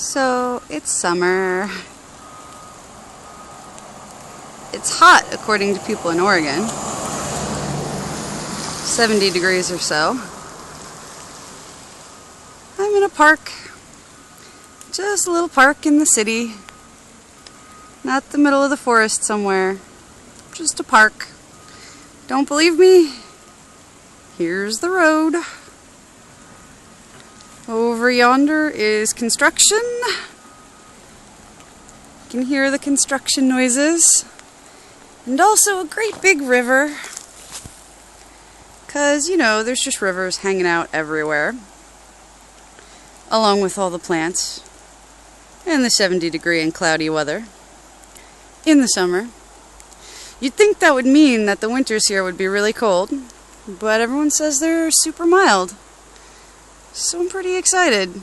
So it's summer. It's hot according to people in Oregon. 70 degrees or so. I'm in a park. Just a little park in the city. Not the middle of the forest somewhere. Just a park. Don't believe me? Here's the road. Over yonder is construction. You can hear the construction noises. And also a great big river. 'Cause, you know, there's just rivers hanging out everywhere. Along with all the plants. And the 70-degree and cloudy weather. In the summer. You'd think that would mean that the winters here would be really cold. But everyone says they're super mild. So I'm pretty excited.